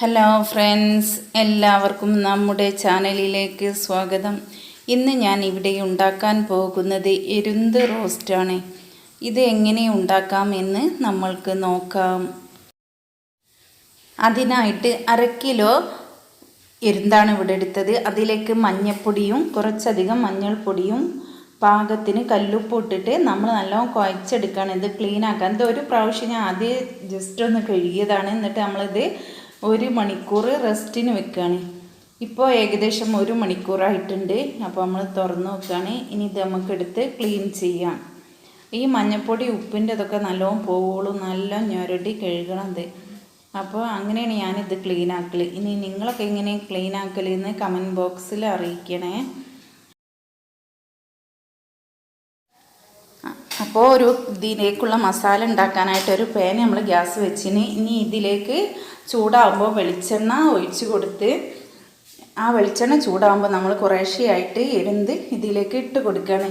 Hello friends, എല്ലാവർക്കും നമ്മുടെ ചാനലിലേക്ക് സ്വാഗതം. ഇന്ന് ഞാൻ ഇവിടെ ഉണ്ടാക്കാൻ പോകുന്നത് എരുന്ത് റോസ്റ്റാണ്. ഇത് എങ്ങനെ ഉണ്ടാക്കാമെന്ന് നമ്മൾക്ക് നോക്കാം. അതിനായിട്ട് 1/2 കിലോ എരുന്താണ് ഇവിടെ എടുത്തത്. അതിലേക്ക് മഞ്ഞൾപ്പൊടിയും കുറച്ചധികം മഞ്ഞൾപ്പൊടിയും പാകത്തിന് കല്ലുപ്പ് ഇട്ടിട്ട് നമ്മൾ നല്ലോണം കുഴച്ചെടുക്കുകയാണ്. ഇത് ക്ലീൻ ആക്കാൻ ഇത് ഒരു പ്രാവശ്യം ഞാൻ ആദ്യം ജസ്റ്റ് ഒന്ന് കഴുകിയതാണ്. എന്നിട്ട് നമ്മളിത് 1 മണിക്കൂർ റെസ്റ്റിന് വെക്കുകയാണ്. ഇപ്പോൾ ഏകദേശം 1 മണിക്കൂറായിട്ടുണ്ട്. അപ്പോൾ നമ്മൾ തുറന്ന് നോക്കുകയാണ്. ഇനി ഇത് നമുക്കെടുത്ത് ക്ലീൻ ചെയ്യാം. ഈ മഞ്ഞൾപ്പൊടി ഉപ്പിൻ്റെ ഇതൊക്കെ നല്ലോണം പോവുള്ളൂ, നല്ല ഞൊരടി കഴുകണത്. അപ്പോൾ അങ്ങനെയാണ് ഞാനിത് ക്ലീൻ ആക്കൽ. ഇനി നിങ്ങളൊക്കെ എങ്ങനെ ക്ലീൻ ആക്കലെന്ന് കമൻറ്റ് ബോക്സിൽ അറിയിക്കണേ. അപ്പോൾ ഇതിലേക്കുള്ള മസാല ഉണ്ടാക്കാനായിട്ട് ഒരു പാൻ നമ്മൾ ഗ്യാസ് വെച്ചിന്. ഇനി ഇതിലേക്ക് ചൂടാകുമ്പോൾ വെളിച്ചെണ്ണ ഒഴിച്ച് കൊടുത്ത് ആ വെളിച്ചെണ്ണ ചൂടാകുമ്പോൾ നമ്മൾ കുറേശ്ശെയായിട്ട് എരുന്ത് ഇതിലേക്ക് ഇട്ട് കൊടുക്കുകയാണ്.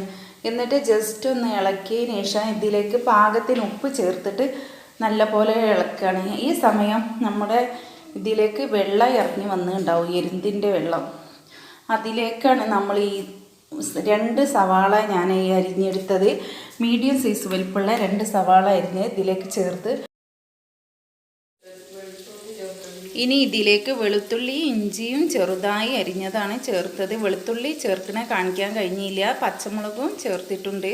എന്നിട്ട് ജസ്റ്റ് ഒന്ന് ഇളക്കിയതിന് ശേഷം ഇതിലേക്ക് പാകത്തിന് ഉപ്പ് ചേർത്തിട്ട് നല്ലപോലെ ഇളക്കുകയാണ്. ഈ സമയം നമ്മുടെ ഇതിലേക്ക് വെള്ളം ഇറങ്ങി വന്നിട്ടുണ്ടാവും, എരുന്തിൻ്റെ വെള്ളം. അതിലേക്കാണ് നമ്മൾ ഈ 2 സവാള ഞാൻ അരിഞ്ഞെടുത്തത്, മീഡിയം സൈസ് വലിപ്പമുള്ള 2 സവാള അരിഞ്ഞ് ഇതിലേക്ക് ചേർത്ത് ഇനി ഇതിലേക്ക് വെളുത്തുള്ളി ഇഞ്ചിയും ചെറുതായി അരിഞ്ഞതാണ് ചേർത്തത്. വെളുത്തുള്ളി ചേർക്കണ കാണിക്കാൻ കഴിഞ്ഞില്ല, പച്ചമുളകും ചേർത്തിട്ടുണ്ട്.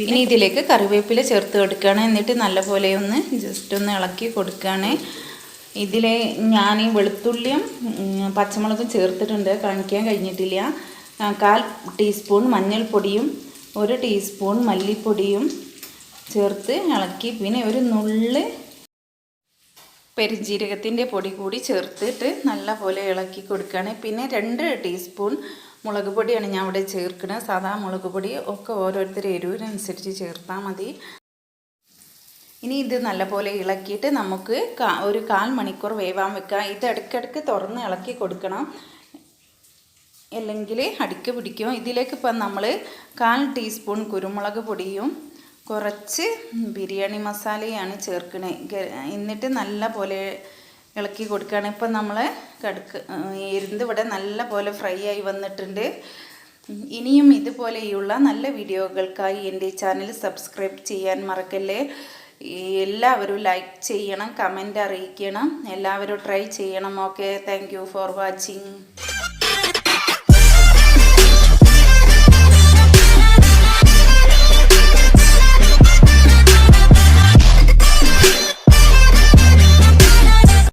ഇനി ഇതിലേക്ക് കറിവേപ്പില ചേർത്ത് കൊടുക്കുകയാണ്. എന്നിട്ട് നല്ലപോലെ ഒന്ന് ജസ്റ്റ് ഒന്ന് ഇളക്കി കൊടുക്കുകയാണ്. ഇതിലെ ഞാൻ ഈ വെളുത്തുള്ളിയും പച്ചമുളകും ചേർത്തിട്ടുണ്ട്, കാണിക്കാൻ കഴിഞ്ഞിട്ടില്ല. 1/4 ടീസ്പൂൺ മഞ്ഞൾപ്പൊടിയും 1 ടീസ്പൂൺ മല്ലിപ്പൊടിയും ചേർത്ത് ഇളക്കി, പിന്നെ ഒരു നുള്ള് പെരുംജീരകത്തിൻ്റെ പൊടി കൂടി ചേർത്തിട്ട് നല്ല പോലെ ഇളക്കി കൊടുക്കുകയാണ്. പിന്നെ 2 ടീസ്പൂൺ മുളക് പൊടിയാണ് ഞാൻ ഇവിടെ ചേർക്കുന്നത്. സാധാ മുളക് പൊടി ഒക്കെ ഓരോരുത്തർ എരിവിനനുസരിച്ച് ചേർത്താൽ മതി. ഇനി ഇത് നല്ലപോലെ ഇളക്കിയിട്ട് നമുക്ക് ഒരു 1/4 മണിക്കൂർ വേവാൻ വെക്കാം. ഇത് ഇടയ്ക്കിടയ്ക്ക് തുറന്ന് ഇളക്കി കൊടുക്കണം, അല്ലെങ്കിൽ അടിക്ക് പിടിക്കും. ഇതിലേക്ക് ഇപ്പം നമ്മൾ 1/4 ടീസ്പൂൺ കുരുമുളക് പൊടിയും കുറച്ച് ബിരിയാണി മസാലയാണ് ചേർക്കണത്. എന്നിട്ട് നല്ല പോലെ ഇളക്കി കൊടുക്കുകയാണ്. ഇപ്പം നമ്മൾ എരുന്ത് ഇവിടെ നല്ല പോലെ ഫ്രൈ ആയി വന്നിട്ടുണ്ട്. ഇനിയും ഇതുപോലെയുള്ള നല്ല വീഡിയോകൾക്കായി എൻ്റെ ചാനൽ സബ്സ്ക്രൈബ് ചെയ്യാൻ മറക്കല്ലേ. എല്ലാവരും ലൈക്ക് ചെയ്യണം, കമൻറ്റ് അറിയിക്കണം, എല്ലാവരും ട്രൈ ചെയ്യണം. Okay, thank you for watching.